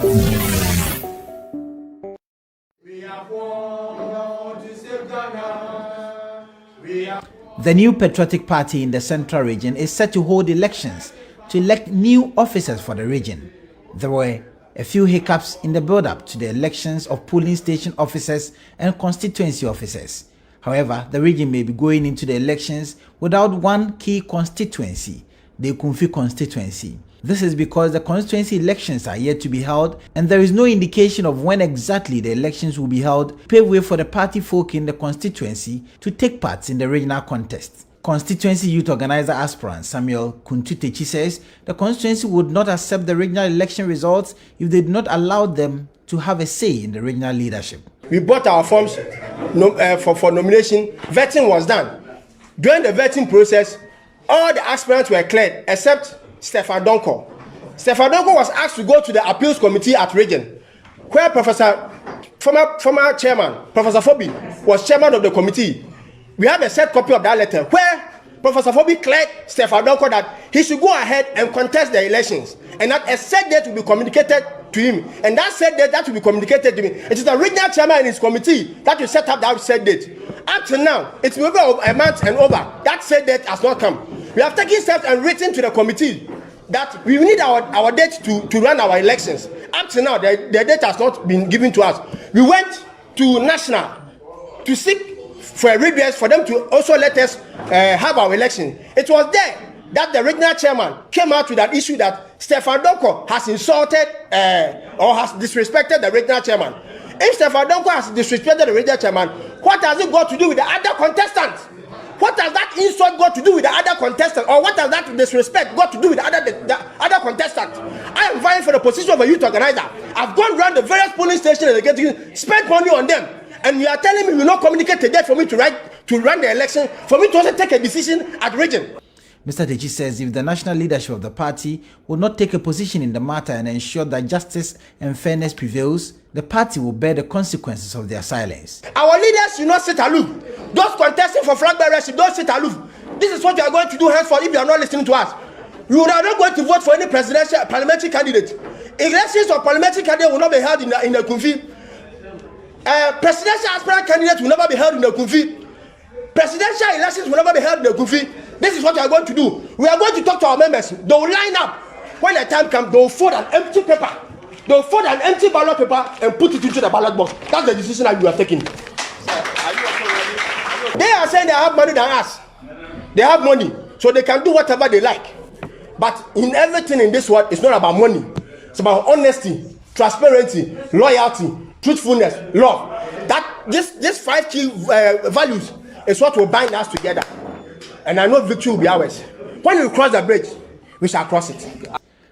The new patriotic party in the central region is set to hold elections to elect new officers for the region. There were a few hiccups in the build-up to the elections of polling station officers and constituency officers. However, the region may be going into the elections without one key constituency, the Ekumfi constituency. This is because the constituency elections are yet to be held and there is no indication of when exactly the elections will be held, pave way for the party folk in the constituency to take part in the regional contest. Constituency Youth Organizer aspirant Samuel Kuntutechi says the constituency would not accept the regional election results if they did not allow them to have a say in the regional leadership. We bought our forms for nomination. Vetting was done. During the vetting process, all the aspirants were cleared except Stefan Donko. Stefan Donko was asked to go to the appeals committee at region, where former chairman, Professor Fobi, was chairman of the committee. We have a set copy of that letter where Professor Fobi cleared Stefan Donko that he should go ahead and contest the elections and that a set date will be communicated to him. And that set date that will be communicated to me. It is the regional chairman and his committee that will set up that set date. Up to now, it's been over a month and over. That set date has not come. We have taken steps and written to the committee that we need our date to run our elections. Up to now, the date has not been given to us. We went to national to seek for a redress for them to also let us have our election. It was there that the regional chairman came out with that issue that Stefan Donko has insulted or has disrespected the regional chairman. If Stefan Donko has disrespected the regional chairman, what has it got to do with the other contestants? What has that insult got to do with the other contestant? Or what has that disrespect got to do with the other contestant? I am vying for the position of a youth organizer. I've gone around the various polling stations and spent money on them. And you are telling me you will not communicate a date for me to run the election, for me to also take a decision at region. Mr. Deji says if the national leadership of the party will not take a position in the matter and ensure that justice and fairness prevails, the party will bear the consequences of their silence. Our leaders should not sit aloof. Those contesting for flag bearership, don't sit aloof. This is what you are going to do henceforth if you are not listening to us. You are not going to vote for any presidential parliamentary candidate. Elections of parliamentary candidate will not be held in the Ekumfi. Presidential aspirant candidates will never be held in the Ekumfi. Presidential elections will never be held in the Ekumfi. This is what we are going to do. We are going to talk to our members. They will line up. When the time comes, they will fold an empty paper. They will fold an empty ballot paper and put it into the ballot box. That's the decision that you are taking. They are saying they have money than us. They have money, so they can do whatever they like. But in everything in this world, it's not about money. It's about honesty, transparency, loyalty, truthfulness, love. That this 5 key values is what will bind us together. And I know victory will be ours. When we cross the bridge, we shall cross it.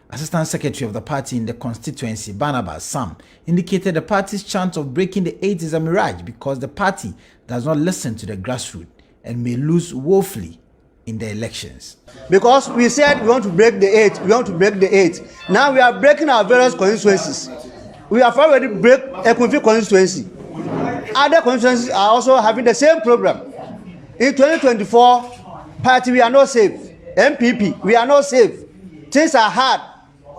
Assistant Secretary of the party in the constituency, Barnabas Sam, indicated the party's chance of breaking the 8 is a mirage because the party does not listen to the grassroots and may lose woefully in the elections. Because we said we want to break the 8, we want to break the 8. Now we are breaking our various constituencies. We have already break Ekumfi constituency. Other constituencies are also having the same problem. In 2024, party, we are not safe. MPP, we are not safe. Things are hard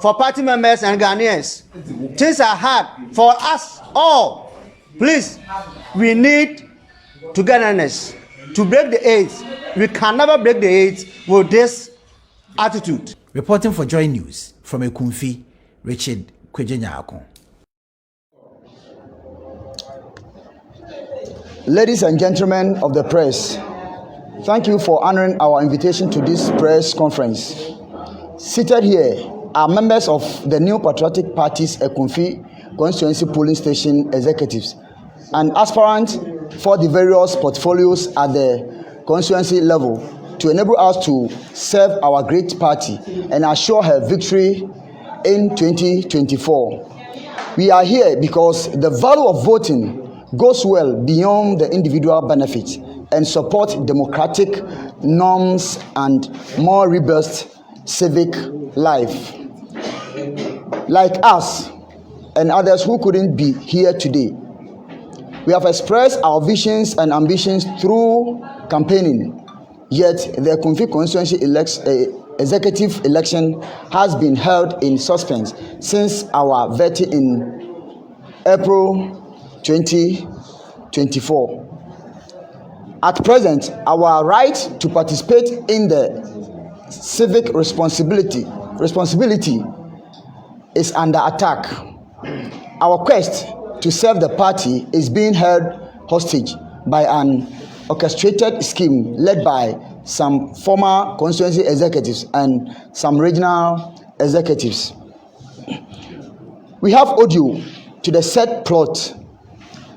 for party members and Ghanaians. Things are hard for us all. Please, we need togetherness to break the 8. We can never break the 8 with this attitude. Reporting for Joy News from Ekumfi, Richard Kwejenyako. Ladies and gentlemen of the press, thank you for honoring our invitation to this press conference. Seated here are members of the new patriotic party's Ekumfi constituency polling station executives and aspirants for the various portfolios at the constituency level to enable us to serve our great party and assure her victory in 2024. We are here because the value of voting goes well beyond the individual benefit and support democratic norms and more robust civic life. Like us and others who couldn't be here today, we have expressed our visions and ambitions through campaigning, yet the Ekumfi constituency executive election has been held in suspense since our vetting in April 2024. At present, our right to participate in the civic responsibility is under attack. Our quest to serve the party is being held hostage by an orchestrated scheme led by some former constituency executives and some regional executives. We have audio to the said plot,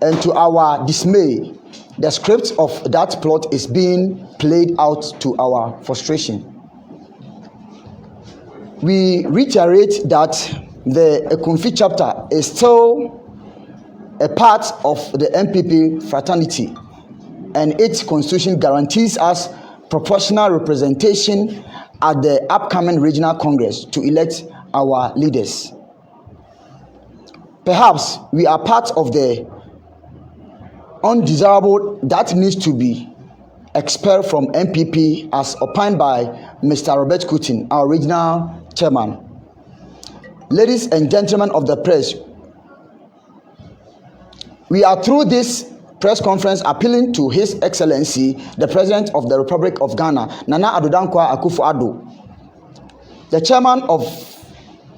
and to our dismay, the script of that plot is being played out to our frustration. We reiterate that the Ekumfi chapter is still a part of the MPP fraternity, and its constitution guarantees us proportional representation at the upcoming regional congress to elect our leaders. Perhaps we are part of the undesirable that needs to be expelled from MPP, as opined by Mr. Robert Kutin, our regional chairman. Ladies and gentlemen of the press, we are through this press conference appealing to His Excellency, the President of the Republic of Ghana, Nana Addo Dankwa Akufo-Addo, the chairman of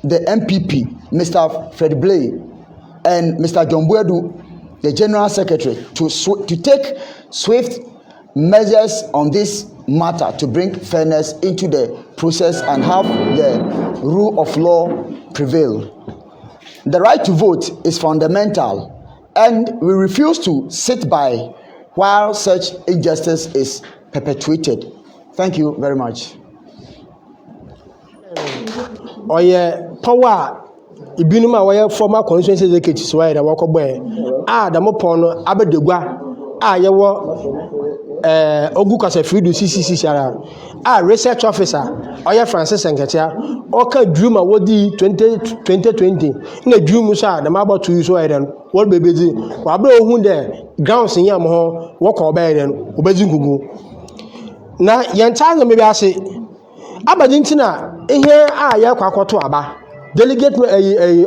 the MPP, Mr. Fred Blay, and Mr. John Buedu, the General Secretary, to take swift measures on this matter to bring fairness into the process and have the rule of law prevail. The right to vote is fundamental, and we refuse to sit by while such injustice is perpetuated. Thank you very much. Power. Ibinuma waya former constituency executives waya da wakoboy da mo pon no abedegwa yewo ogu kasa fridu CCC shara research officer oya Francis Nketia oka dream wodi 2020 na dream so da ma about 2 years waya den what bebezi wa bra ohun de grounds yam ho woko obey den obezi ngugu na yenta me bi ase abadintina ihe ya kwakoto aba delegate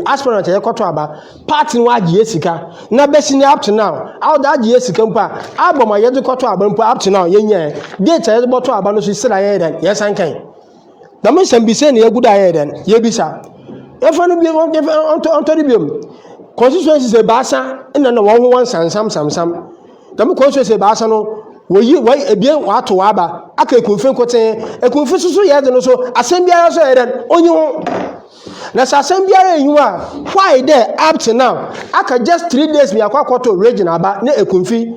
aspirant yekoto aba party no agi esika na besi up to now how that agi esika mpa aboma yedo koto aba mpa up to now yenye date yedo boto aba no so sira ye den yesan kan na mo sam bi se ne yeguda ye den ye bisa efa no bi onto biom constituency se baasa na na won ho sansam na mo constituency baasa no woyi ebien wato aba aka Ekumfi koten Ekumfi susu ye de no so asem biara so ye den onyi ho na sasem biara enyiwa why there up to now aka just 3 days me akwakoto region aba na Ekumfi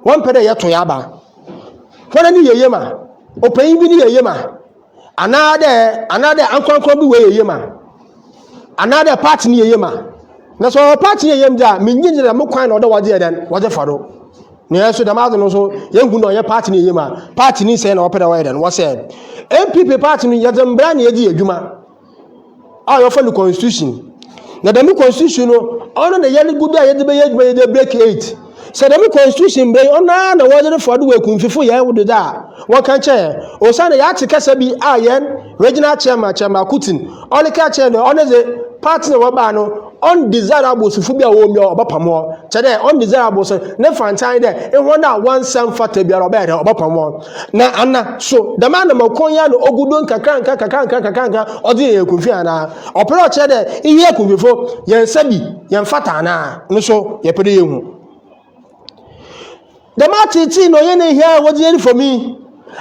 won pede ye to ya aba wona ni yeyema opanyin bi ni yeyema another ankonkon bi we yeyema another party ni yeyema na so party yeyem da menyin na mo kwan na oda wade den wade faro na so da mazo no so yengu no ye party ni yeyema party ni say na opeda wade den what said MPP party ni yezembra na yedi adwuma you follow the constitution. Now the constitution no the yellow good day the break 8. So the constitution be on na word for the Ekumfi for ya would da. What can chair? O sana ya tikasa bi ayen regional chairman Kutin. Only catch no on the party no ba no undesirable sufu bia wo mi obapamo. Chede undesirable so ne fantan there e wona one sam fata bia oba there obapamo. Na ana so the man no konya no ogudon kakanka odi Ekumfi ana. Opera chede ihe Ekumfi fo yen sabi yen fata na no so ye pede yehu. The matiti no yene here what you for me.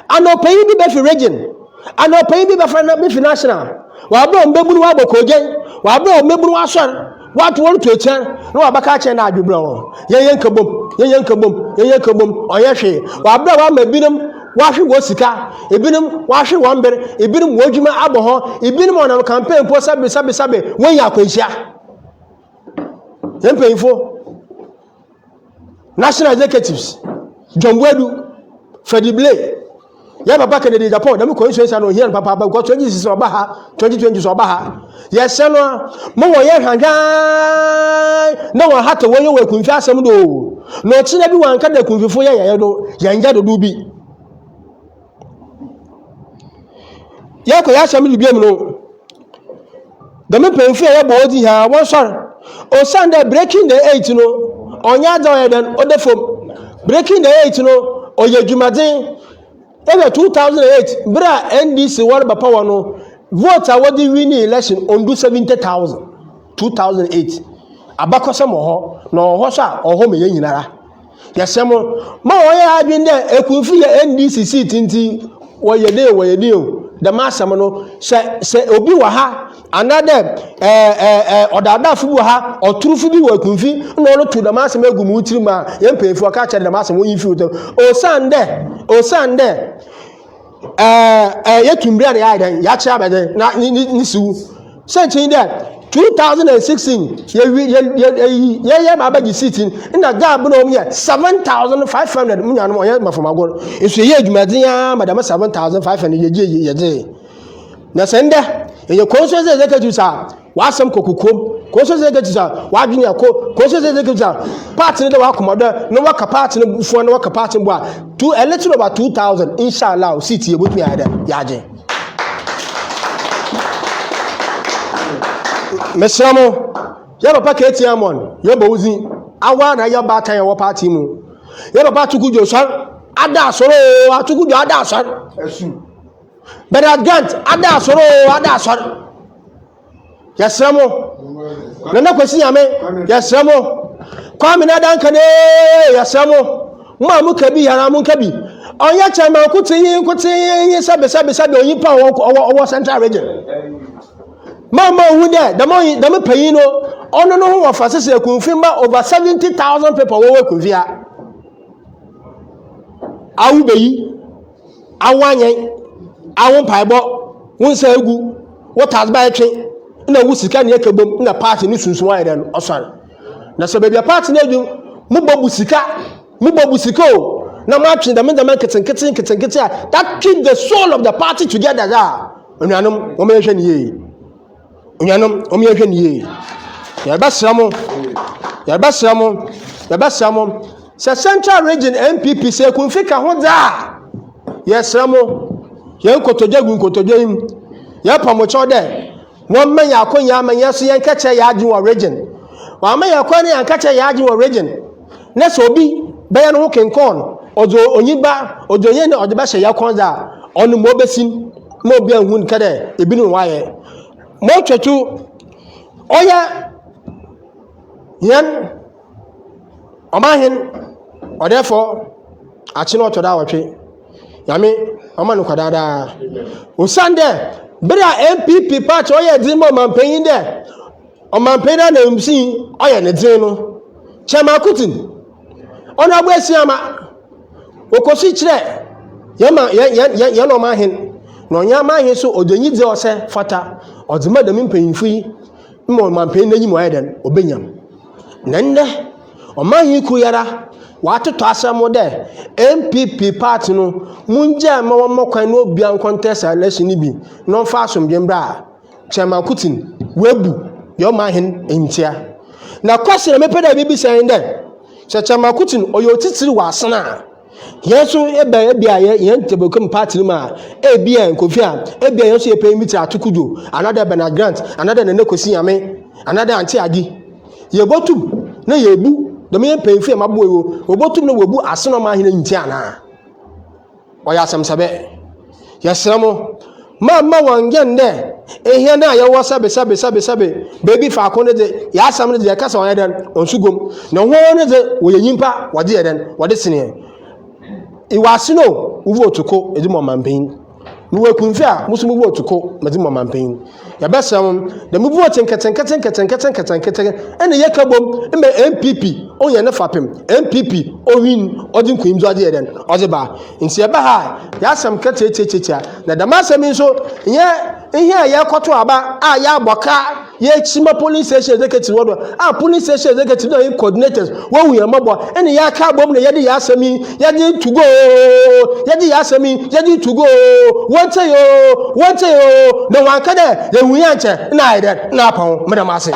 I no pay me be for region. I no pay me be for national. Wa bro mbebunu wa bokogen. Wa bro mbebunu wa sor. What want to chen? No abaka chen na adwebro. Yen kabom. Oye hwe. Wa bro wa mabinum wa hwe wo sika. Ebinum wa hwe wo mbere. Ebinum wo dwuma abo ho. Ebinum on campaign po sabe. Wen ya kwanhia. Yen payfo. National executives John Buedu, Fred Blay, ya papa Kennedy Japan, dem ko insurance no here papa ba go 2026 obaha 2020 obaha yes no mo wo ye hwangan na wo hata wo ye we Ekumfi asem do no chi na bi wan ka da Ekumfi fo ye do yanja do bi yako ya shami biem no the me penfu ya bodi ha won sorry o Sunday breaking the 8 no onya da den odefom breaking the 8 no oyedwumaden ebe 2008 bra NDC war ba power no vote awadi win election on do 70,000 2008 abakosa mo ho no ho sha oho me yinara yesemo ma oya adwen de Ekumfi ya NDC seat nti woyede o the masam no se obi wa ha another odada fu ha oturufu bi wa Ekumfi no no to the masam agum utiri ma yempefu aka kire the masam won yifi o sande yetumbria ya idan ya cha bede na ni siwu sentin de 2016 ye ma baji sitting na gab no me 7,500 munya no ye mafamago eso ye adwumaden ya madam 7,500 ye na sende ye consensus executive sa wasam kokukom consensus executive sa wadwene akọ consensus executive sa party ne wa komodo no waka party ne bufuo ne waka party bo a to a little over 2,000 inshallah seat ye botumi ada yaje mesramo ya papa KTMon ye bawuzi awa na ya batan ya wo party mu ye papa tukujo so ada soro atukujo ada soro esu but agant ada soro yasramo nana kwesi ame yasramo kwame na danka ne yasramo ma mu kabi yara mu kabi onya chama kutin sabe onyi pa owo central region mama wu de the me payin no ono no ho ofase se Ekumfi ma over 70,000 people wo Ekumfi a awu beyi awanyen awon paibo won sa egu what has by twe na wu sika ne ekebom na party ni sunsun wa ide no osare na so bebia party na edu mu bobu sika o na ma twe da me keten a that keep the soul of the party together da onuanom o me hwe ne ye unyanom omiyehwe niye ya basramo se central region MPP se Ekumfi ka ho da yesramo yen kotodwagum ya pamocho de won manya akonya amanya so yen kache ya adwen wa region wa manya akwa ne yan kache ya adwen wa region na so obi be ya no kenkon ozo onyiba ozo yen ne odeba hye ya konza onu mo besin mo bi anhun kade ebinu waye mo twetu oya yan omahin odefo achino toda wotwe yame omanu kwadada osande bria MPP party oya dimo mampanyin de omampanyin na msi oya ne din no chema kutin ona abuasi ama okosi kire yama yan omahin no nyama hin so odanyi de ose fata odima da mpanyinfu yi mo mampanyin na nyimo ayeden obenyam nende omahin ku yara watoto asamo de MPP party no munja ma wo kwan no bia contest election ni bi no fa asomdwembra chema kutin webu yo mahin entia na kwase na mepeda bibi sen de chema kutin oyo titiri wasana yeso ebe bia ye ntebokum party ma ebia Nkofi a ebia yeso ye pay meet atukujo another Bena Grant another Nene Kosi Yame another Anti Adi ye botum na yebu the me pay fi mabo ewo obotum na webu aseno ma hina nti ana oya samsabe yesramo mama wangen de ehia na ye wo sabe baby fa akone de ya asam de kasa on eden onsugom na ho ne de wo yimpa wode eden wode sene iwasino uvo tuko edimo mampen no Ekumfi a musumu uvo tuko medimo mampen ya besam de mu vote nketen ene ye kabom me MPP onye ne fapem MPP owin odin kwimzo ade eden ozeba nti eba ha ya sam ketetetetia na damasem nso nye ihe ya kwato aba a ya agboka ye chima police station executive wodo a police station executive no coordinators wo ya mabo ene ya ka bom na ye de ya asami ye de to go ye de ya asami ye de to go wonte yo no wan ka de ye hu ya nche na ide na pon medam ase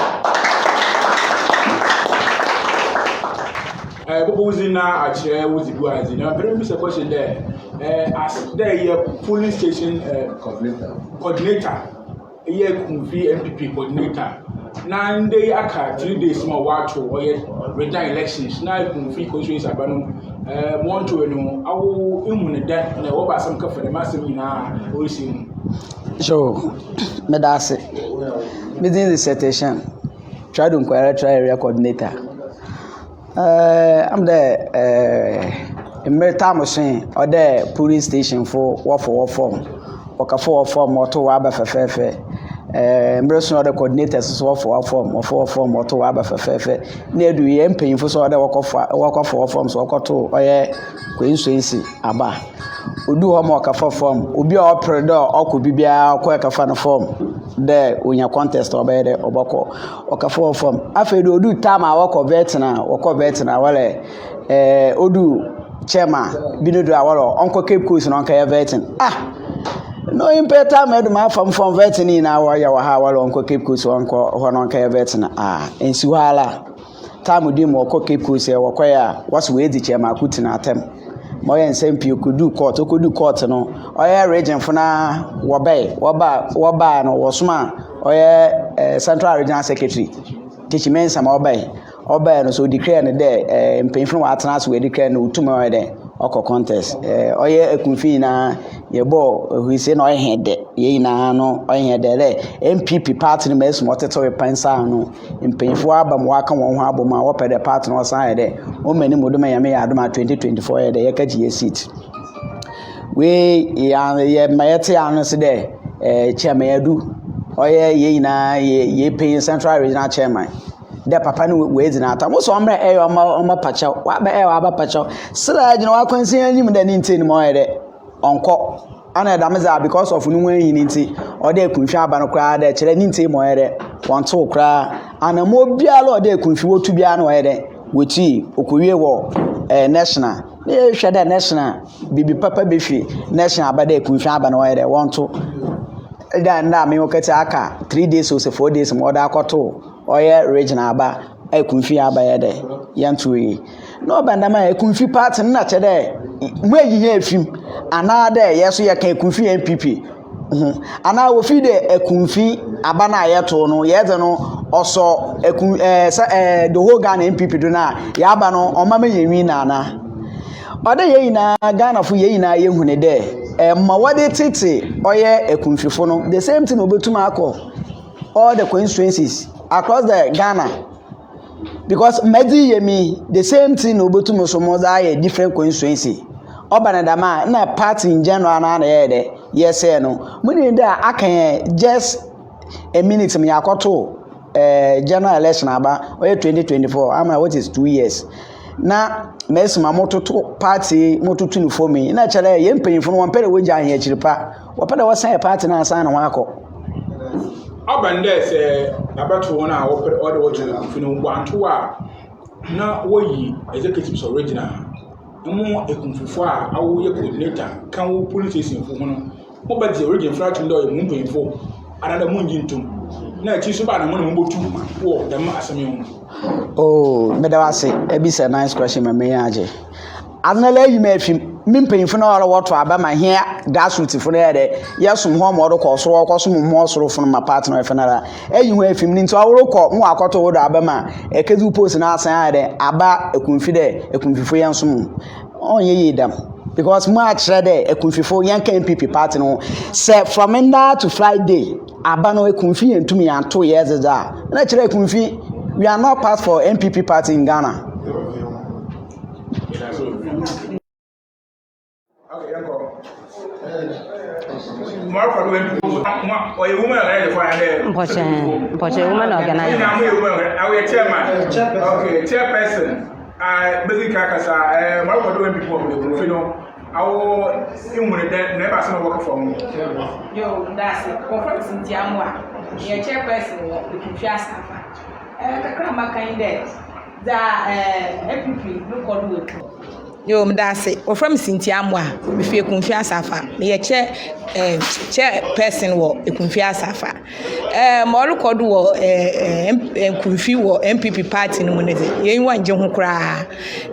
proposing now actually was the guys. You know, very miss a question there. As there police station coordinator, Ekumfi MPP coordinator. 9 day aka 3 days more watch or return elections. Now Ekumfi constituency abano want to know awo imun that na oba some ka for the massive na oisim. So medase within the citation try to inquire area coordinator. I'm the time or the police station for form or form or to waba fefe. Embrace other coordinators so for form or to waba fefe. Near do you paying for so other work of forms or to or coincidence aba. Udu homework for form, ubi or predor or could be a quack fan form. There when your contest or better or boko or for form. After do time I walk of veteran wale odu chairman binodu awaro uncle Cape Coast and uncle veteran. No impeta made my from veteran in our yawa uncle Cape Coast uncle veteran. In Suhala time with him or Cape Coast or quaya was with the chairman couldn't attempt. Moye nsɛmpi okudu court no oye region funa woba no wosoma oye central regional secretary teachment sama oba no so declare no there mpemfunu wa atena we declare no utuma oye there oko contest oye Ekumfi na yebo hu say no oye hede ye na no oye hede le MPP party no mesu moteto we pansa no mpemfu aba mo aka won ho aboma wo pede party no san hede o mani modoma ya me ya adoma 2024 hede ye kaji ye seat we ye mayete anu se de chairman adu oye ye na ye pay central regional chairman de papa no we di na ata mo so omre oma pacha wa ba wa pacha sira agina wa kwansi anyim da ni nteni mo hede onko ana da meza because of nu wan yin nti o de Ekumfi aba no kra da kire ni nteni mo hede won to kra ana mo bia lo de Ekumfi wotu bia no hede woti okowie wo national na hwe da national bibi papa befi national aba de Ekumfi aba no hede won to da na me okati aka 3 days or 4 days mo da akoto oye regional aba Ekumfi aba yede yantuwe no bandama Ekumfi party na chede mu eyiye afim ana da yeso ye kan Ekumfi MPP ana wo fi de Ekumfi aba na yeto no yede no oso the whole Ghana MPP do na ya aba no omama yewi na ana ode ye na Ghana fu ye na ye hune de ma wade tete oye Ekumfi fo no the same thing obetuma akọ all the constituencies across the Ghana because Medi Yemi the same thing obetumo so mo za ye different constituency obanadama na party in general na ye de yes no muni da akan just a minute me akoto general election aba oye 2024 ama what is 2 years na mesima mototo party mototo ni for me na chele ye mpanyimfo no wampere woja an ye chiripa wapade wasan party na asan na wako Abande say abato won a order what you finu wanto a na woyi executives original mo Ekumfifo a awo ye coordinator kan wo police station fo no mo ba the origin flat ndo ye mo mpanyimfo anada mo njintum na chi so ba na mo na mo botu wo dem asemi oh medawase ebisa nice question me yaje anala yi ma fim mimpanyimfo na wala woto aba ma hia grassroots fo na yede yesum ho mo do ko so ko so mo soro fo ma partner fenara eyi ho afim ni nto aworo ko mo akoto wo do aba ma ekedu post na asan yede aba Ekumfi de Ekumfifo yansum onye yidam because mo akire de Ekumfifo yanka MPP party no say from Monday to Friday aba no Ekumfi yentumi yanto yezeza na akire Ekumfi we are not part for MPP party in Ghana. Mpoche woman organizer. Okay, chairperson. Basically, Kakasa, Marco doing before the Grufino. Our human never seen work from Yo, that's it. Conference in Jamwa. Your chairperson, the Kinshasa. The Krama kind of the MPP, no good. Yo, Medase, or from Sintiamwa, if you confess Safa, me a chair person war, a confess Safa. Moluko do Ekumfi war MPP party no money. You want John cry.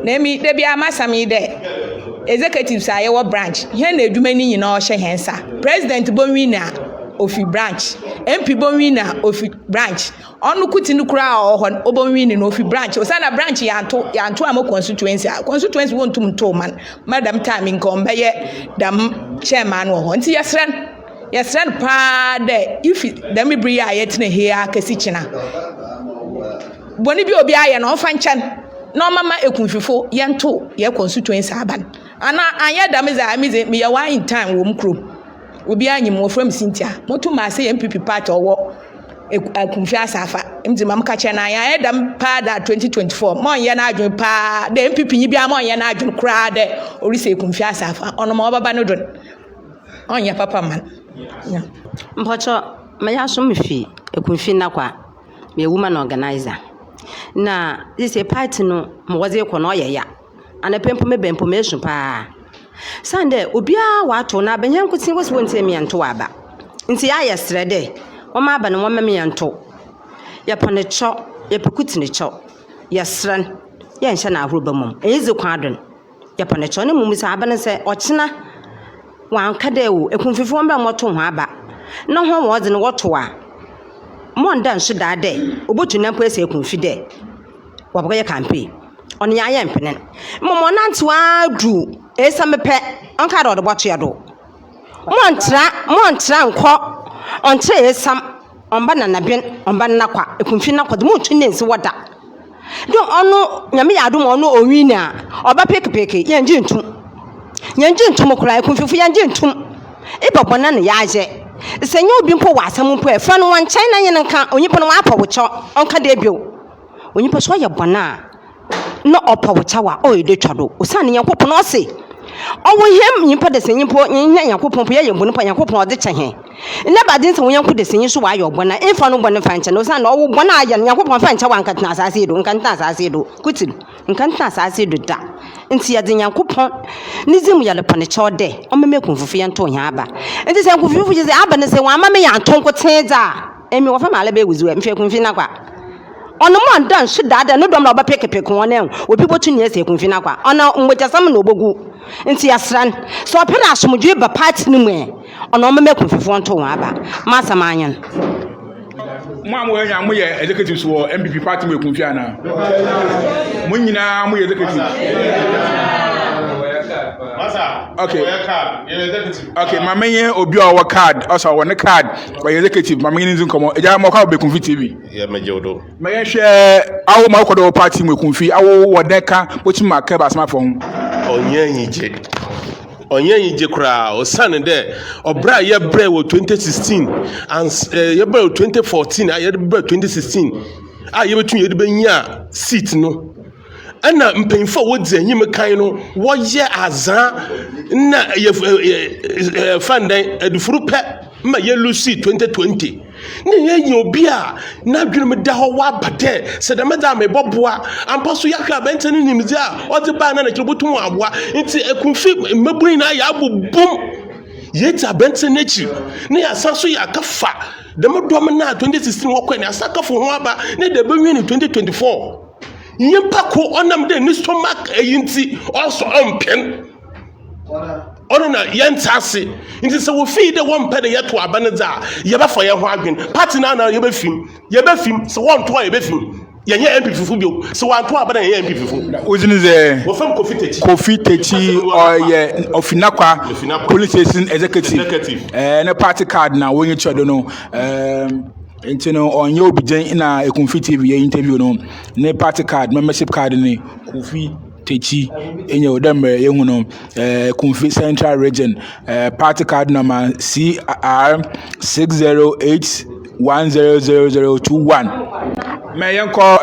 Name me, there be a massami there. Executives are your branch. Here they do many in all Shahensa. President Bonwina. Ofi branch MP Bonwina ofi branch onu kuti no kura ohon obonwini no ofi branch osana branch yanto am constituency won tum to man madam time nkom beye dam chairman wo ho nti yesran pa de if dam bri ya yetne here kasichina boni bi obi aye no fa nchan no mama Ekumfifo yento ye constituency aban ana anya dam za amize me ya one in time wo mkro obi anyim wo from Cynthia moto ma say MPP party owo Ekumfi asafa mti mam ka che na ya edam pa da 2024 mon ye na adwun pa da MPP nyi bia mon ye na adwun kra de ori say Ekumfi asafa ono ma obaba no don onye papa man Mpocho maya so mfi Ekumfi na kwa me woman organizer na this a party no mo waze ko no ye ya ana pempo me information pa Sande obia wato na benyan kutin wose wonte me yanto aba nti ya yesterday o ma aba no me yanto ya pone cho ya pekutini cho yesran ya nhya na ahoroba mum ezi kwadon ya pone cho ne mum sa aba ne se ochina wanka de wo Ekumfifo mba moto ho aba no ho wo de ne woto a mo ndan so da de obotu na mpo ese Ekumfi de wabga ya campaign on ya ya mpenen mo nantewa du esa mepe onka do boto ya do montra nko ontre esam onba na nabien onba na kwa Ekumfi na kwa de mo tune nsi woda do ono nyame ya do mo ono owini a oba pekepeke yanji ntum kura Ekumfifo yanji ntum ibobona ne yaje senye obi mpo wasam mpo e fa no wan China yen nka onyipo no apa wo cho onka de bio onyipo so ye bona no opa wo chawa o ede twado osane Yankopon no se owo hem nyimpa de senyimpo nya Yankopon po ye yembo no pa Yankopon ode chehe ne badin se wo Yanko de senyi so wa ye obona emfa no bone fa nche no osane owo bona aya Yankopon fa nche wa nka tena asase do nka tena asase do kutil nka tena asase do da nti ya de Yankopon nizim ya le pane chode o meme Ekumfifo ye nto nya aba nti se Ekumfifo je se aba ne se wa mame ya nto nkoten za emi wo fa ma le be wuzu e mfe Ekumfi na kwa ono mo ndan so dada no dom na oba pekepeke won en obi botu ne ese Ekumfi na kwa ono mgbejasam na obogu nti yasran so opera asomdwe ba party ni mu e ono meme Ekumfifo nto won aba masam anyen mo anya mo ye executives wo MPP party mo Ekumfi ana mo nyina mo ye executive Okay, my man, obi our card, also one card, by executive, my man is in common. Yeah, more called Ekumfi TV. Yeah, my jodo. My share our Marco party with Ekumfi, our Wadeka, which my cab smartphone. Onye kra o san de obra ye bre wo 2016 and ye bre 2014 ye bre 2016 ye betun ye de benya seat no ana mpemfo wo dze anyim kan no wo ye azan na ye fandan adufuru pe ma ye lucy 2020 ne ye obi a na dwene da ho wa bade se de meda me boboa ampa so yakra benten nimzi a o de ba na kirbutum aboa nti Ekumfi mabuni na ya abubum ye ta benten nachi ne ya saso ya kafa de medom na 2016 wo kwa ne asaka fo ho aba ne de benwi ni 2024 yimpa ko onam de ni stomach eyinti also ompen ono na yentase nti se wo fi de won pe de yeto abanza ye ba for ye ho adwen party na na ye ba fim se won to ye ba fim ye nye MP fufu bio se wan to abana ye MP fufu ozini ze wo fam Kofi Techi or ye Ofinakwa police station executive na party card na won ye chodo no nti no onye obijan na Ekumfi TV ye interview no ne party card membership card ni Kofi Techi enye odamre ye hu no Ekumfi Central Region party card number CR 608100021 me yanko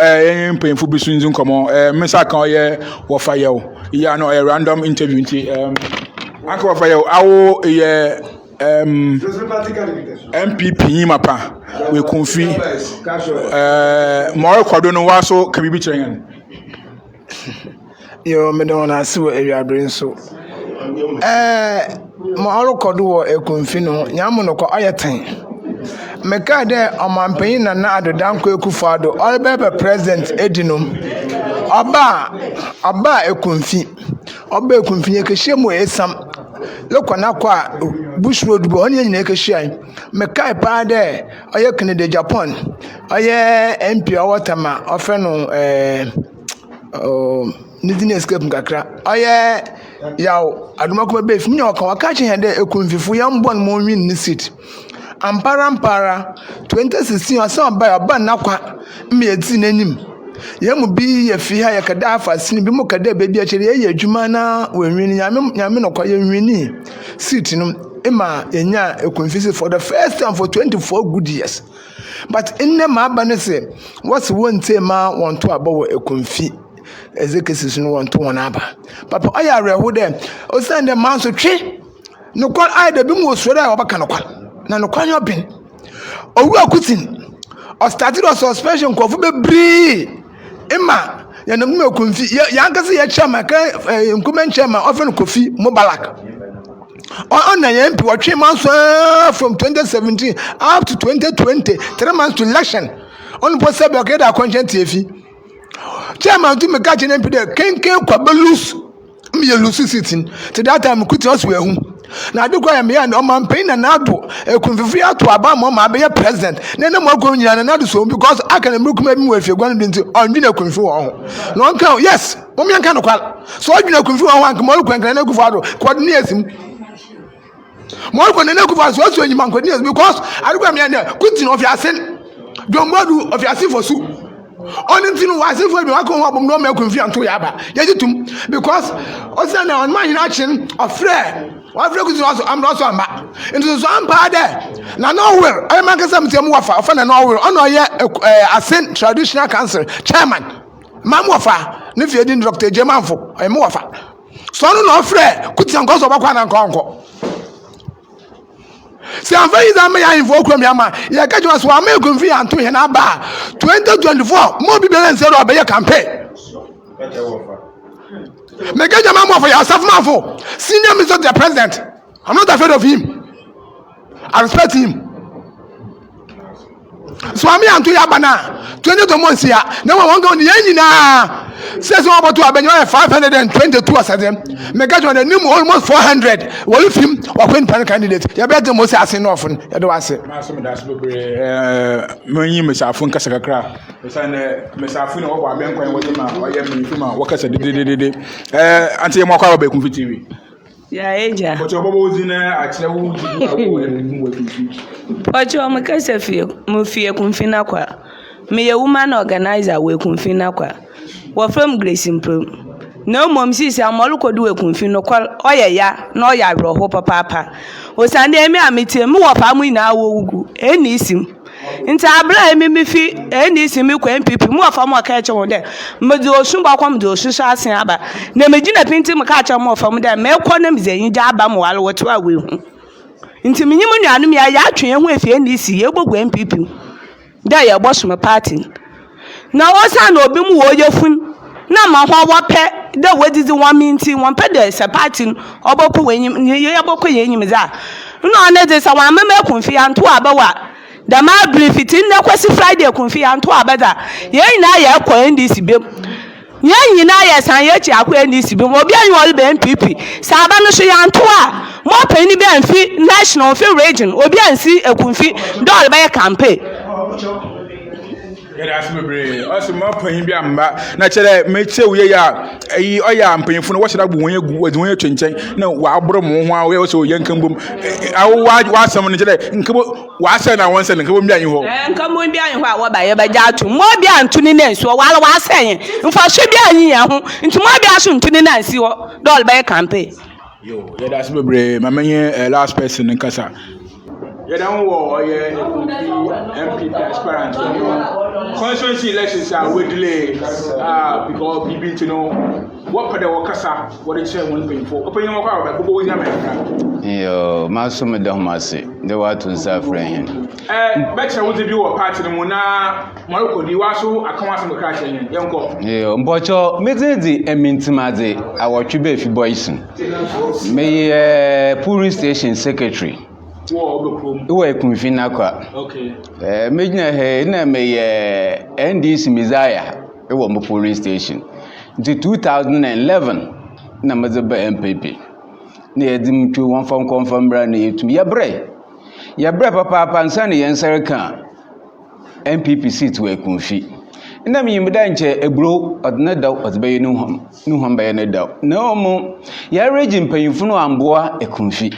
mpemfu bisunzu nkomo mesa kan ye wo fa ye wo ya no random interview nti anko wo fa ye awo ye MPP mapa we Ekumfi more kwado no waso kabibi kyenyan Yo, me don't want to see what area brain so. Ma ɔrekɔdo wɔ Ekumfi no nyamu no kɔ ɔyɛ ten. Meka dɛ ɔmanpanyin Nana Addo Dankwa Akufo-Addo ɔrebɛbɛ president edi no. Ɔba Ekumfi. Ɔba Ekumfi yɛkɛhyia mu esam. Lokɔ nakɔ a Bush Road bɔ ɔne nyina yɛkɛhyia. Meka paa dɛ ɔyɛ Kennedy Japan. Ɔyɛ MP ɔwɔ Tama ɔfrɛ no Nidine escape nkakra. Ɔyɛ yaw adumakoma be fi nya ɔka waka kye hende Ekumfifo yam bon mo win ni seat. Ampara 2016 asa ɔba nakwa mmeti n'anim. Yemu bi ye fi ha ye kada afa sin bi mo kada be bi akyere ye adwuma na wenwini nyame no kwa ye nwini seat no ema enya Ekumfi for the first time for 24 good years. But in them aba ne se what's one say ma want to aba wo Ekumfi executive no want to one aba papa aya reho dem o send dem man so twe no kwal ai da bi mo so da obaka no kwal na no kwan yo ben owu akutin o started on suspension kofu be bri Emma, you know, Ekumfi, Yankasi, chairman, incumbent chairman, often Kofi Mubarak. On the MP, or 3 months from 2017 up to 2020, 3 months to election. On the possible get a conscience TV. Chairman to me catch an MP, can't lose me a loose sitting. To that time, could us wear whom. Now, I do cry me and on pain and Addo, Ekumfi to Obama, be a president. Then no more going on another so because I can look maybe if you're going into on Ekumfi. No count, yes, woman can call. So I Ekumfi one come on, can I go for coordinates him. More than Ekumfi was also in man coordinates because I do me and good of your sin. Don't bother of your sin for soup. Only thing was if we are going up no make Ekumfi and to Yaba. Because also now on my action of Fred. I'm not so mad. Into some part there. Now, nowhere. I make some wafa. I find nowhere. I know a Saint traditional council chairman. Mamwafa. If you didn't Dr. Jemanfo, I'm wafa. So no Fred. Could some cause of a quan and conquer. See, I'm very I invoke Yama. You catch us one make Ekumfi and to Henaba 2024. More people than zero by your campaign. Make a man for yourself, Mafo. Senior Mr. the President. I'm not afraid of him. I respect him. So I'm here to Yabana. 20 months here. No one going to the end. Says about to have 522 as them. Make a the new almost 400. Well, if him or when pen candidate, you better most asking often. You don't say. That's Many Miss Afun Casacra. Miss Afun or Bank with him or Yamima. What can I do? Until Maka Ekumfi TV. Yeah, Aja. But your bubbles in there, I tell you, but you are my Casafia, Mufia Kumfinaqua. Me a woman organizer with Kumfinaqua. We're from Grace Improved. No mom sees a Moluko do a Kumfino call, oh yeah, no ya bro, papa. Was I name me a meeting more family now, and Nissim. Into Abra, me fee, and Nissim, people more from what catch on there. Medo Shumba come do Shusha Saba. Nemagina painting a catcher more from there, Mel Quantum Zay, Jabam while what I will. Into minimum, I train with NDC, you will win people. There you wash my party. Now, also, no be more your fun. Now, my what pet, the what is the 1 minute, 1 pet, there's a party, or Boku when you are Boku in Yamiza. No, there's a 1 member Ekumfi and 2 Abawa. The ma brief it in the question Friday Ekumfi and 2 Abada. Yea, now you are calling this bill. Yea, now yes, and yet you are calling this bill. Will be all the NPP. Sabano Shayan 2. More penny and fee national fee region, or be and see Ekumfi, don't buy a campaign. That's me. Also, more paying be a natural. Make sure we are am paying for what should I be when you change. No, wow, bro, we also young come boom. I will watch someone in Kubo. What's I once and come behind you. And come on behind what by Jatu, more beyond to the nest, while I was saying, if I should be into my passion to the nest, you don't buy a campaign. Yo, that's me, my man, last person in Casa. You don't war, MP aspirant. Constituency elections are way delayed because people, what pede wakasa what they share one pay for open your car ba go America yo maso me da homase de wa to nsa friend better wo bi wo party no na Morocco di wa so akon asem ka hyen yenko yo mbocho medidi emintimade awotwe be fi boys me police station secretary wo Ekumfi nakwa okay mejina he na me NDC Mizaya e wo mo police station in 2011 na mazaba MPP na yedim twu won fam confirm bra na yetum ya bre papa nsa na yensere kan MPP seat wo Ekumfi na me yimda nche ebro odna daw odbe nu hom ba na daw na omo ya regime panyimfu no amboa Ekumfi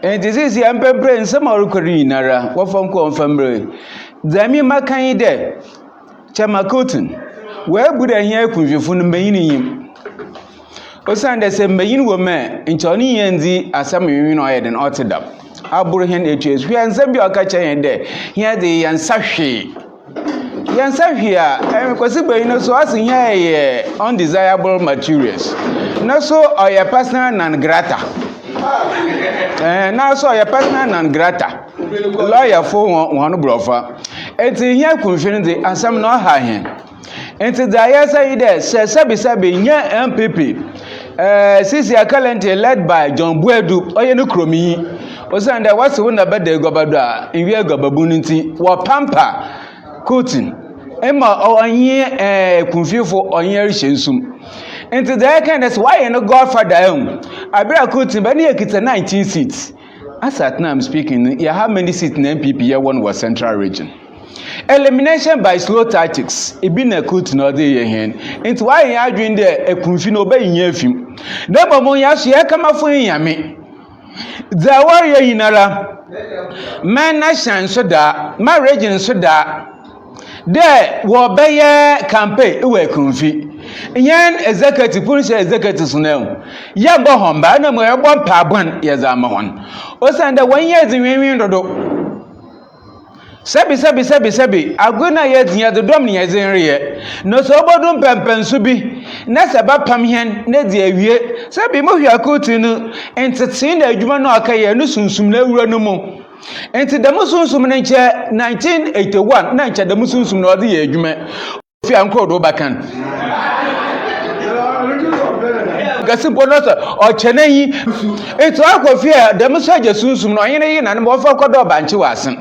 this is the empembre nsem orukori nara wo fam confirm bra zami makan de chama cotton we buda hia Ekumfi no mayini yim osande se mayini wo me nchoni yendi asam yimi no yeden otedam aburu hen eches hwe nsem bi okacha yen de hia de yansahwe a kwesi bayino so asin hia ye undesirable materials na so oya personal non grata na so oya personal non grata lawyer for one brofa enti hia Ekumfi no de asam no ha hen enti da yesa ide se sabi nya MPP sisi currently led by John Buedu oye no kromi osanda wase wona beda egobado a iwi egobabu nti wo pampa cotton ema onye Ekumfi fo onye rihensum enti da kind of why no godfather abira cotton ba ne ekita 19 seats as at now I'm speaking you have many seats in MPP here one was central region. Elimination by slow tactics ibi na cotton no dey here enti why you adwin there Ekumfi no ba yin afim na bomo ya so ya kama fo yame da warrior yinara man nation so da ma region so da there wo beye campaign e we Ekumfi yen executive police executive so na ya bo homba na mo e bo pabon ya za ma hon o sanda wan ye zinwen dodo Sebi aguna ye dia de dom ne ye zinriye no so bodum pempensu bi na se ba pam hen na di awie sebi mo hwa kotu no entete na adwuma no aka ye no sunsum na wura no mu enti da mo sunsum ne nche 1981 na nche da mo sunsum na odi ye adwuma fi ankodo bakan gasimpo no so o cheneyi eto akofi da mo so aje sunsum no yen yi na ne mo fa kodo banche wasen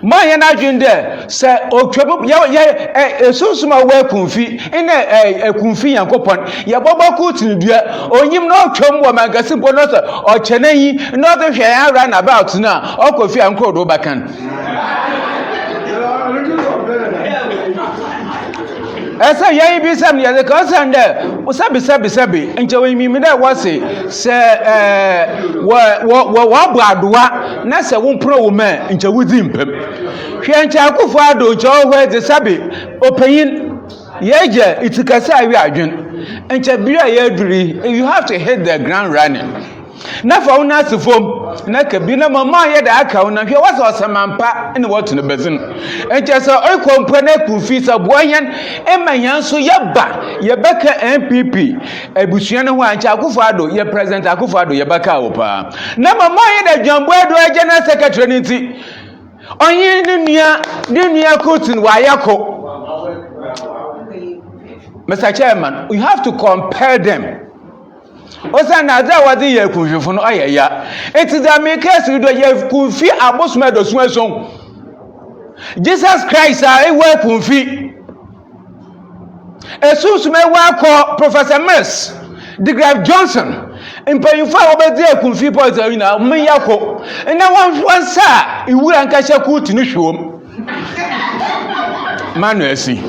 ma ye na dwende se otwem ya susuma wa Ekumfi ina Ekumfi yankopon ya bobo kutin dua onyim na otwem wo magasi bo no so o cheneyi no do hwe ya run about na okofi ankodo bakan esa yan bi sam ya de ka sande sabi nche we mi da wase se wo bradoa na se wo pro wo ma nche wudi mpem hwe nche akufo ado nche o hwe de sabi opanyin yeje itikasa awi adwen nche bia ya duri you have to hit the ground running na fa una sifom na kabi na mama ye da aka una hwe wasa osamampa ene wotu no bezin enche so oikompo na Ekumfi sa boyan emanyan so ye beka MPP ebusuan ho anche akufo ado ye president akufo ado ye beka wo pa na mama ye da John Buedu general secretary nti onye ne nua cotton wa yako Mr. Chairman, we have to compare them. Osa na za wadi ye Ekumfi no ayaya enti da me case do ye Ekumfi abosuma do sunson Jesus Christ a ewa Ekumfi esusuma ewa ko Professor Mills Degrave Johnson impayinfa obedi Ekumfi poison na me yako na wan sa iwura nka hye ku tinu hwom Manuel si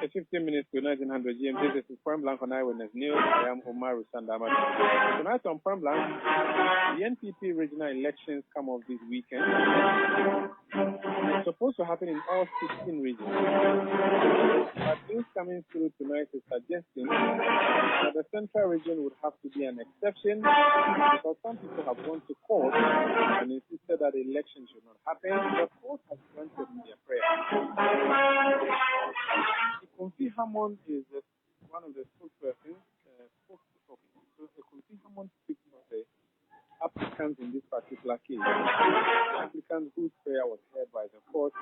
It's 15 minutes to 1900 GMT. This is Point Blank on Eyewitness News. I am Omar Sandama. Tonight on Point Blank, the NPP regional elections come off this weekend. It's supposed to happen in all 16 regions. But news coming through tonight is suggesting that the central region would have to be an exception because some people have gone to court and insisted that the election should not happen. The court has granted their prayer. Ekumfi Hammond is one of the spokespersons. So Ekumfi Hammond speaks of the applicants in this particular case. The applicants whose prayer was heard by the court,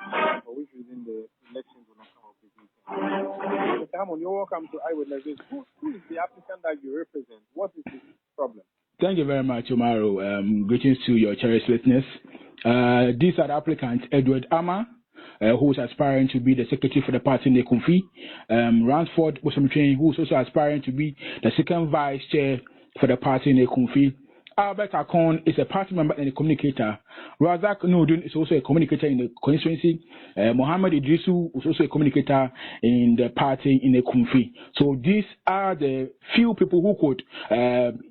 for which reason the elections will not come up this weekend. Mr. Hammond, you're welcome to Eyewitness. Who is the applicant that you represent? What is his problem? Thank you very much, Omaro. Greetings to your cherished listeners. These are the applicants: Edward Ama, who is aspiring to be the secretary for the party in Ekumfi; Ransford Bosomtrain, who is also aspiring to be the second vice chair for the party in Ekumfi; Albert Akon is a party member and a communicator; Razak Nudin is also a communicator in the constituency; Mohammed Idrisu is also a communicator in the party in Ekumfi. So these are the few people who could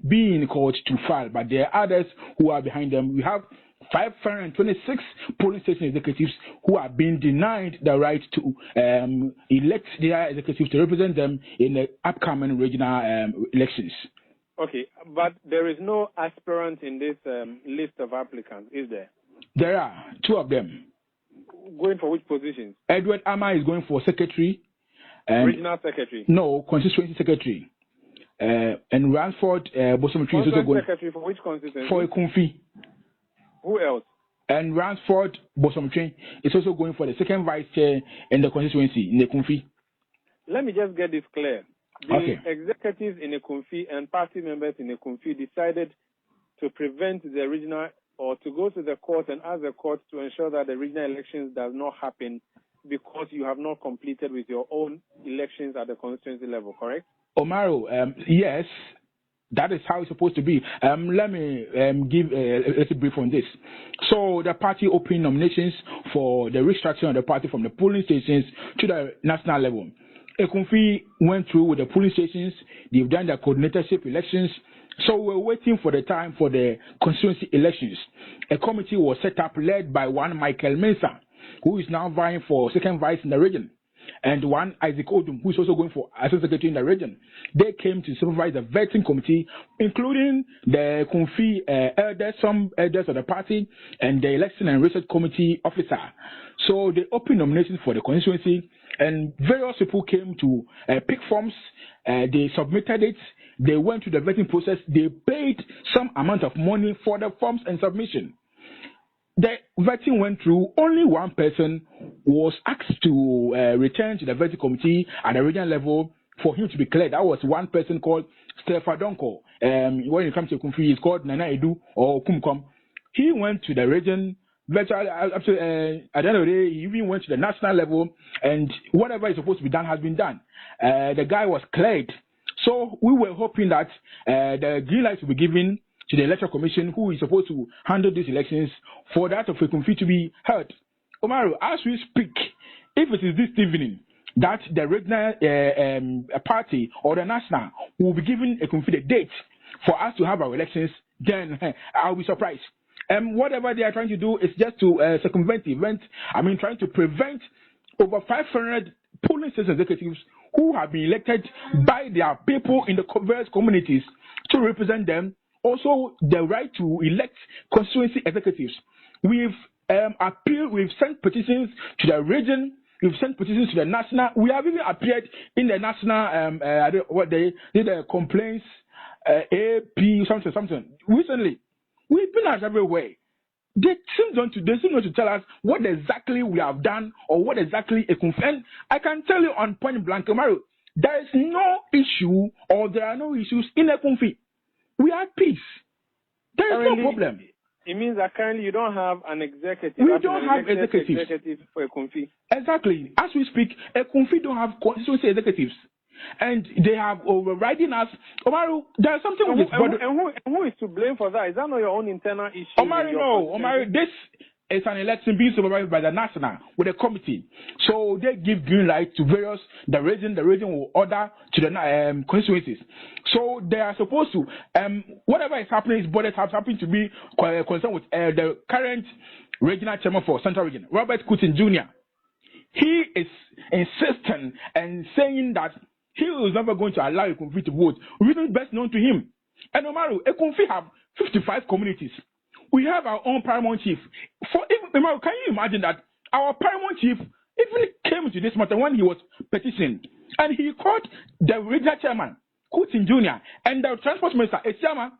be in court to file, but there are others who are behind them. We have 526 police station executives who are being denied the right to elect their executives to represent them in the upcoming regional elections. Okay, but there is no aspirant in this list of applicants, is there? There are two of them. Going for which positions? Edward Ama is going for secretary. Regional secretary? No, constituency secretary. And Ransford Bosomtrain is also going. Secretary for which constituency? For Ekumfi. Who else? And Ransford Bosomtrain is also going for the second vice chair in the constituency in Ekumfi. Let me just get this clear. The executives in Ekumfi and party members in Ekumfi decided to prevent the regional or to go to the court and ask the court to ensure that the regional elections does not happen because you have not completed with your own elections at the constituency level, correct? Omaro, yes. That is how it's supposed to be. Let me give a little brief on this. So the party opened nominations for the restructuring of the party from the polling stations to the national level. Ekumfi went through with the polling stations. They've done the coordinatorship elections. So we're waiting for the time for the constituency elections. A committee was set up led by one Michael Mensah, who is now vying for second vice in the region, and one Isaac Odum, who is also going for assistant secretary in the region. They came to supervise the vetting committee, including the Ekumfi elders, some elders of the party, and the election and research committee officer. So they opened nominations for the constituency, and various people came to pick forms. They submitted it. They went through the vetting process. They paid some amount of money for the forms and submission. The vetting went through. Only one person was asked to return to the vetting committee at the regional level for him to be cleared. That was one person called Stefan Donko. When it comes to Ekumfi, he's called Nana Edu or Kumkom. He went to the region. Virtually, at the end of the day, he even went to the national level, and whatever is supposed to be done has been done. The guy was cleared. So we were hoping that the green light will be given to the Electoral Commission, who is supposed to handle these elections, for that of Ekumfi to be heard. Omaro, as we speak, if it is this evening that the regional party or the national will be giving Ekumfi the date for us to have our elections, then I'll be surprised. Whatever they are trying to do is just to circumvent the event. Trying to prevent over 500 polling station executives who have been elected by their people in the various communities to represent them. Also, the right to elect constituency executives. We've appealed, we've sent petitions to the region, we've sent petitions to the national. We have even appeared in the national, what they did, complaints, AP, something. Recently, we've been out everywhere. They seem not to tell us what exactly we have done or what exactly Ekumfi. And I can tell you on point blank, Omaro, there is no issue or there are no issues in Ekumfi. We are at peace. There is no problem. It means that currently you don't have an executive. We don't have executives. Executive for Ekumfi. Exactly. As we speak, Ekumfi don't have constituency executives. And they have overriding us. Omaro, there's something and who is to blame for that? Is that not your own internal issue? Omaro, no. Omaro, this it's an election being supervised by the national with a committee. So they give green light to the region will order to the constituencies. So they are supposed to, whatever is happening is borders have happened to be concerned with the current regional chairman for Central Region, Robert Kutin Jr. He is insisting and saying that he is never going to allow Ekumfi to vote. Reason best known to him. And Omaru, Ekumfi have 55 communities. We have our own paramount chief. Omaru, can you imagine that our paramount chief even came to this matter when he was petitioning, and he called the regional chairman, Kutin Jr., and the transport minister, Esiama,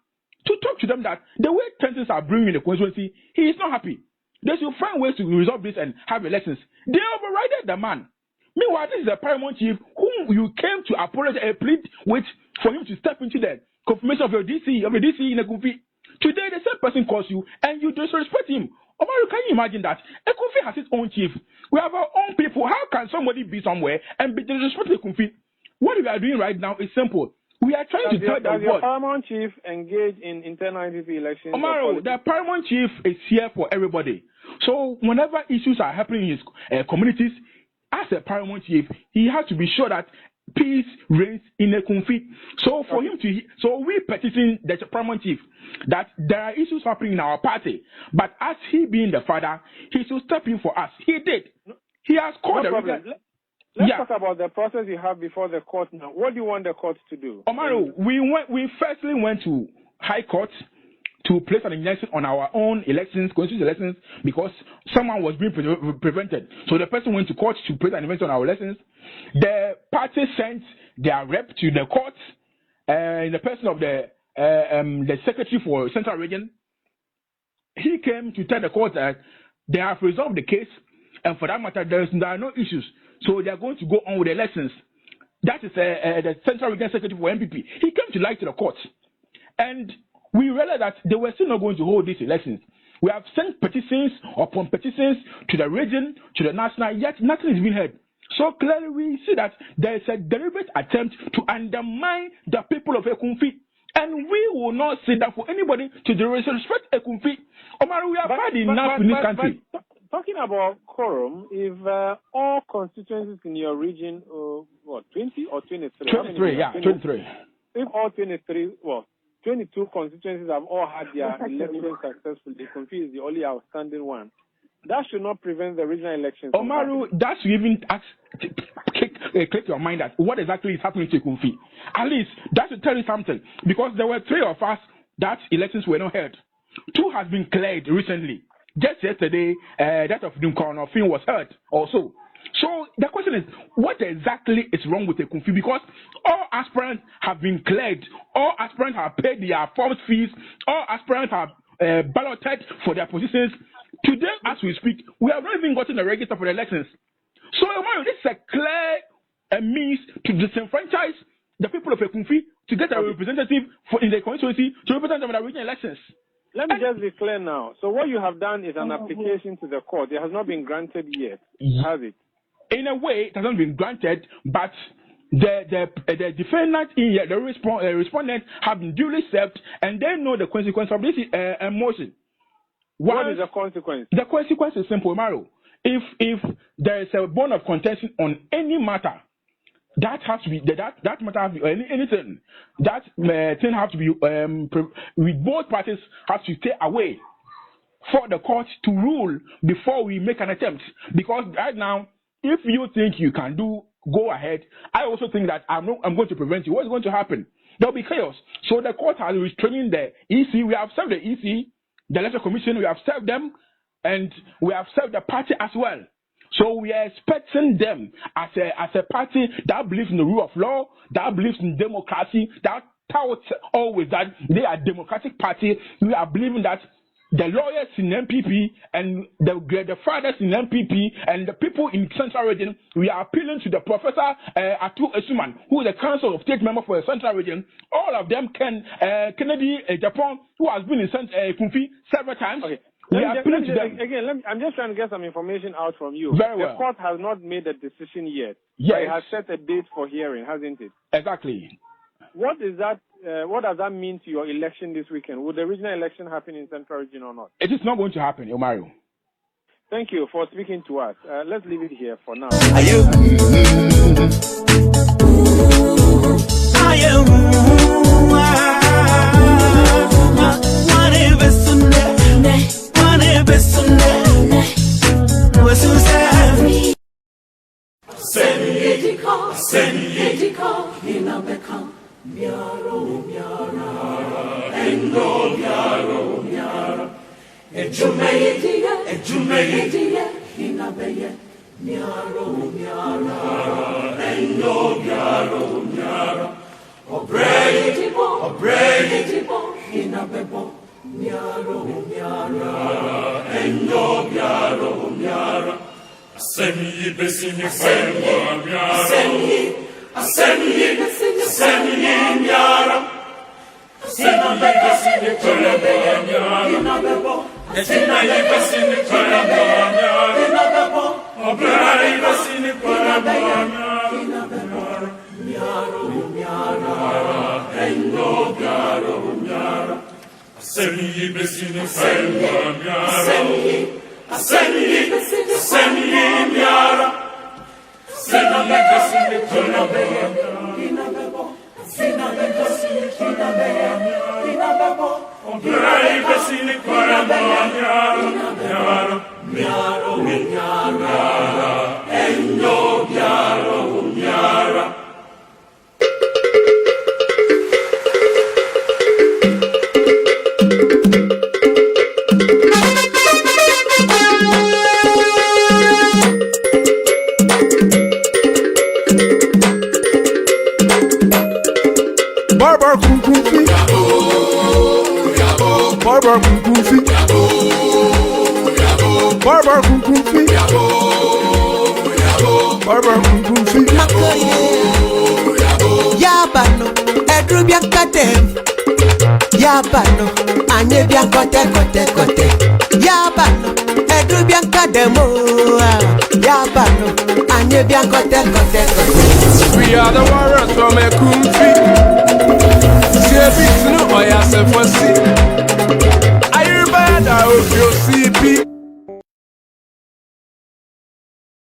to talk to them that the way tensions are brewing in the constituency, he is not happy. They should find ways to resolve this and have elections. They overrided the man. Meanwhile, this is the paramount chief whom you came to apologize and plead with for him to step into the confirmation of the DC in Ekumfi. Today, the same person calls you and you disrespect him. Omaru, can you imagine that? Ekumfi has its own chief. We have our own people. How can somebody be somewhere and be disrespecting Ekumfi? What we are doing right now is simple. We are trying to tell the world. Does your paramount chief engage in internal NPP elections? Omaru, the paramount chief is here for everybody. So whenever issues are happening in his communities, as a paramount chief, he has to be sure that peace reigns in Ekumfi. So for him to, so we petition the paramount chief that there are issues happening in our party, but as he being the father, he should step in for us. He did. He has called the problem. Let's talk about the process you have before the court now. What do you want the court to do? Omaru, we firstly went to High Court to place an injunction on our own elections, constitutional elections, because someone was being prevented. So the person went to court to place an injunction on our elections. The party sent their rep to the court, in the person of the secretary for Central Region. He came to tell the court that they have resolved the case, and for that matter, there are no issues. So they are going to go on with the elections. That is the Central Region Secretary for MPP. He came to lie to the court. And we realized that they were still not going to hold these elections. We have sent petitions upon petitions to the region, to the national, yet nothing is being heard. So clearly we see that there is a deliberate attempt to undermine the people of Ekumfi. And we will not sit down for anybody to disrespect Ekumfi. Omar, we have had enough in this country. Talking about quorum, if all constituencies in your region, 20 or 23? 23, yeah, 23. If all 23, 22 constituencies have all had their elections successfully, Ekumfi is the only outstanding one. That should not prevent the regional elections. Omaru, that should even click your mind that what exactly is happening to Ekumfi. At least that should tell you something, because there were 3 of us that elections were not held. 2 has been cleared recently. Just yesterday, that of Dunkornofin was heard also. So the question is, what exactly is wrong with Ekumfi? Because all aspirants have been cleared, all aspirants have paid their form fees, all aspirants have balloted for their positions. Today, as we speak, we have not even gotten a register for the elections. So this is a clear means to disenfranchise the people of Ekumfi to get a representative in the constituency to represent them in the regional elections. Let me just be clear now. So what you have done is an application to the court. It has not been granted yet, has it? In a way, it hasn't been granted, but the defendant in here, the respondent, have been duly served, and they know the consequence of this motion. What is the consequence? The consequence is simple, Mario. If there is a bone of contention on any matter, that has to be that matter has to be anything. That thing has to be with both parties have to stay away for the court to rule before we make an attempt. Because right now, if you think you can go ahead. I also think that I'm going to prevent you. What's going to happen? There'll be chaos. So the court has restraining the EC. We have served the EC, the Electoral Commission. We have served them, and we have served the party as well. So we are expecting them as a party that believes in the rule of law, that believes in democracy, that touts always that they are a democratic party. We are believing that the lawyers in MPP and the fathers in MPP and the people in Central Region, we are appealing to the Professor Atu Esuman, who is the Council of State member for the Central Region. All of them Kennedy Japan, who has been in Ekumfi several times. Okay. We are appealing to them. Again, I'm just trying to get some information out from you. Very well. The court has not made a decision yet. Yes. But it has set a date for hearing, hasn't it? Exactly. What is that? What does that mean to your election this weekend? Will the regional election happen in Central Region or not? It is not going to happen, Omario. Thank you for speaking to us. Let's leave it here for now. Are you? I am. We are the warriors from Ekumfi. See a big no, I have